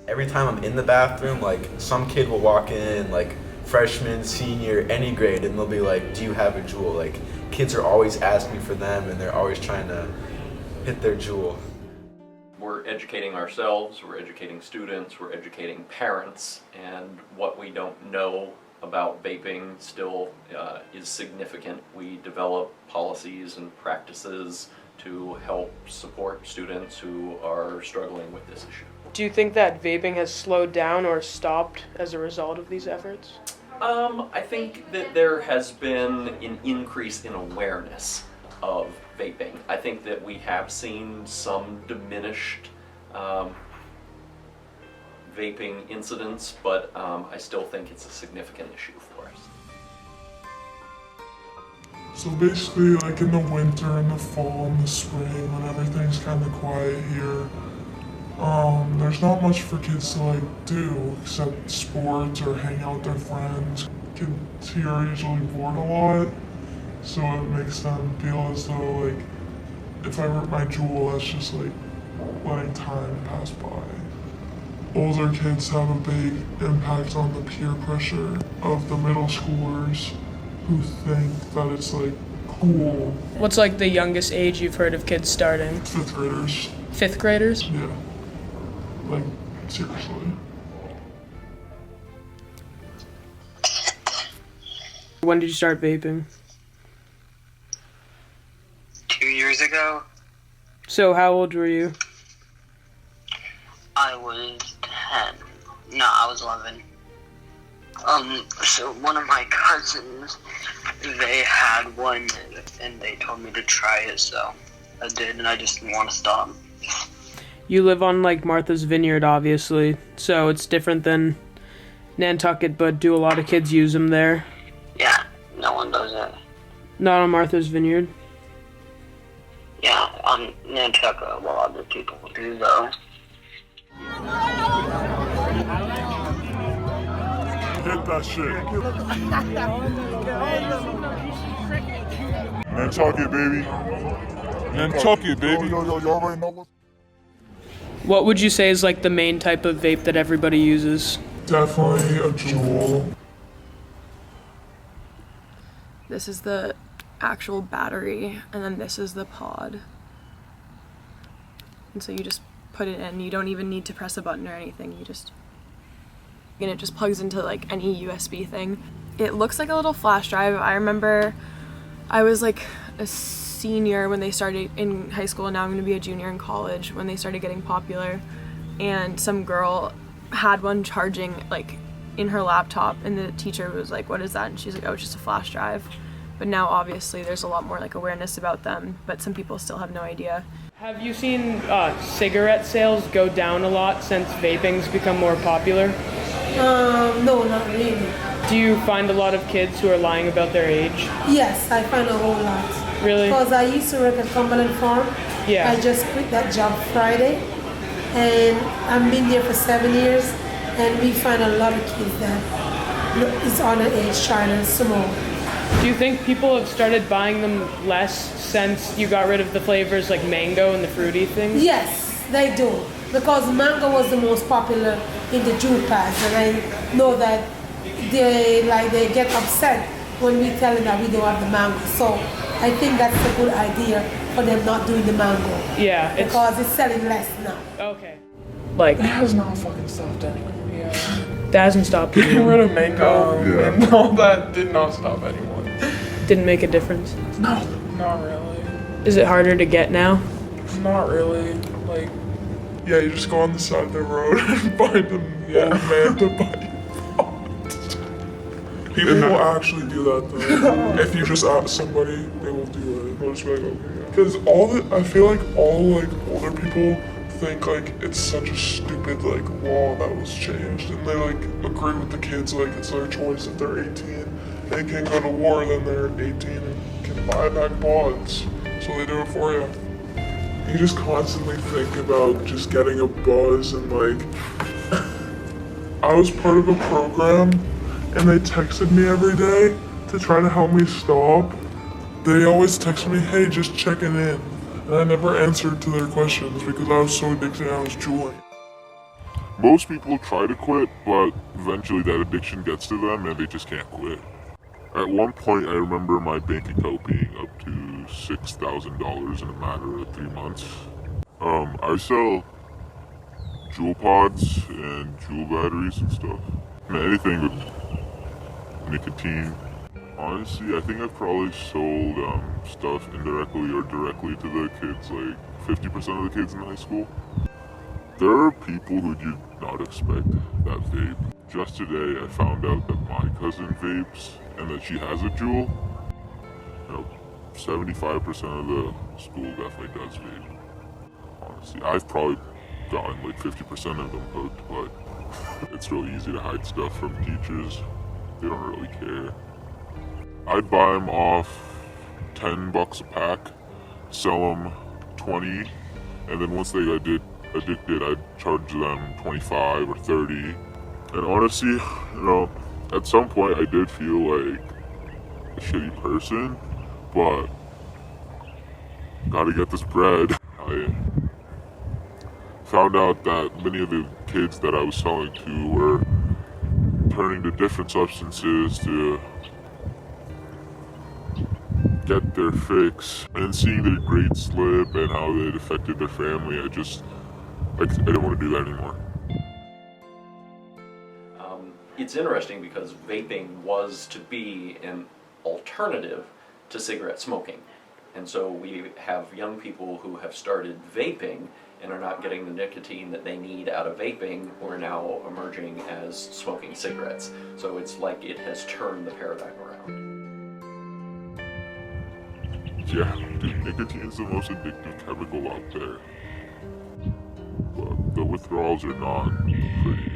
Every time I'm in the bathroom, like, some kid will walk in, like, freshman, senior, any grade, and they'll be like, do you have a Juul? Like, kids are always asking for them, and they're always trying to hit their Juul. We're educating ourselves, we're educating students, we're educating parents, and what we don't know about vaping still is significant. We develop policies and practices to help support students who are struggling with this issue. Do you think that vaping has slowed down or stopped as a result of these efforts? I think that there has been an increase in awareness of vaping. I think that we have seen some diminished vaping incidents, but I still think it's a significant issue for us. So basically, like in the winter, in the fall, in the spring, when everything's kind of quiet here, there's not much for kids to like do except sports or hang out with their friends. Kids here are usually bored a lot, so it makes them feel as though like if I rip my Juul, that's just like letting time pass by. Older kids have a big impact on the peer pressure of the middle schoolers who think that it's like cool. What's like the youngest age you've heard of kids starting? 5th graders. 5th graders? Yeah. Like, seriously. When did you start vaping? 2 years ago. So how old were you? I was 10. No, I was 11. So one of my cousins, they had one, and they told me to try it, so I did, and I just didn't want to stop. You live on like Martha's Vineyard, obviously, so it's different than Nantucket, but do a lot of kids use them there? Yeah, no one does it. Not on Martha's Vineyard? Yeah, on Nantucket, a lot of people do, though. Hit that shit. Nantucket, baby. Nantucket, baby. Yo, y'all already know what. What would you say is like the main type of vape that everybody uses? Definitely a Juul. This is the actual battery, and then this is the pod. And so you just put it in. You don't even need to press a button or anything. And it just plugs into like any USB thing. It looks like a little flash drive. I remember I was like a senior when they started in high school, and now I'm going to be a junior in college when they started getting popular, and some girl had one charging like in her laptop, and the teacher was like, what is that? And she's like, oh, it's just a flash drive. But now obviously there's a lot more like awareness about them, but some people still have no idea. Have you seen cigarette sales go down a lot since vaping's become more popular? No, not really. Do you find a lot of kids who are lying about their age? Yes, I find a whole lot. Really? Because I used to work at Cumberland Farm. Yeah. I just quit that job Friday, and I've been there for 7 years, and we find a lot of kids that is on an age trying to smoke. Do you think people have started buying them less since you got rid of the flavors like mango and the fruity things? Yes, they do. Because mango was the most popular in the Juul packs, and I know that they get upset when we tell them that we don't have the mango. So I think that's a good idea for them not doing the mango. Yeah. Because it's selling less now. Okay. Like, It has not fucking stopped anyone. Yeah. that hasn't stopped Getting you. rid of mango and all that did not stop anyone. Didn't make a difference. No, not really. Is it harder to get now? Not really. Like, Yeah, you just go on the side of the road and find an old man to buy you pot. People will actually do that though. If you just ask somebody, they will do it. They'll just be like, okay, yeah. Because I feel like all like older people think like it's such a stupid like law that was changed, and they like agree with the kids like it's their choice if they're 18. They can go to war, then they're 18 and can buy back pods, so they do it for you. You just constantly think about just getting a buzz, and like, I was part of a program and they texted me every day to try to help me stop. They always text me, hey, just checking in. And I never answered to their questions because I was so addicted and I was juuling. Most people try to quit, but eventually that addiction gets to them and they just can't quit. At one point, I remember my bank account being up to $6,000 in a matter of 3 months. I sell jewel pods and jewel batteries and stuff. Anything with nicotine. Honestly, I think I've probably sold stuff indirectly or directly to the kids, like 50% of the kids in high school. There are people who you'd not expect that vape. Just today, I found out that my cousin vapes and that she has a jewel. 75% of the school definitely does vape. Honestly, I've probably gotten like 50% of them hooked, but it's really easy to hide stuff from teachers. They don't really care. I'd buy them off $10 a pack, sell them 20, and then once they got addicted, I'd charge them 25 or 30. And honestly, at some point I did feel like a shitty person, but gotta get this bread. I found out that many of the kids that I was selling to were turning to different substances to get their fix, and seeing their grades slip and how it affected their family, I didn't want to do that anymore. It's interesting because vaping was to be an alternative to cigarette smoking. And so we have young people who have started vaping and are not getting the nicotine that they need out of vaping, who are now emerging as smoking cigarettes. So it's like it has turned the paradigm around. Yeah, dude, nicotine is the most addictive chemical out there. But the withdrawals are not pretty.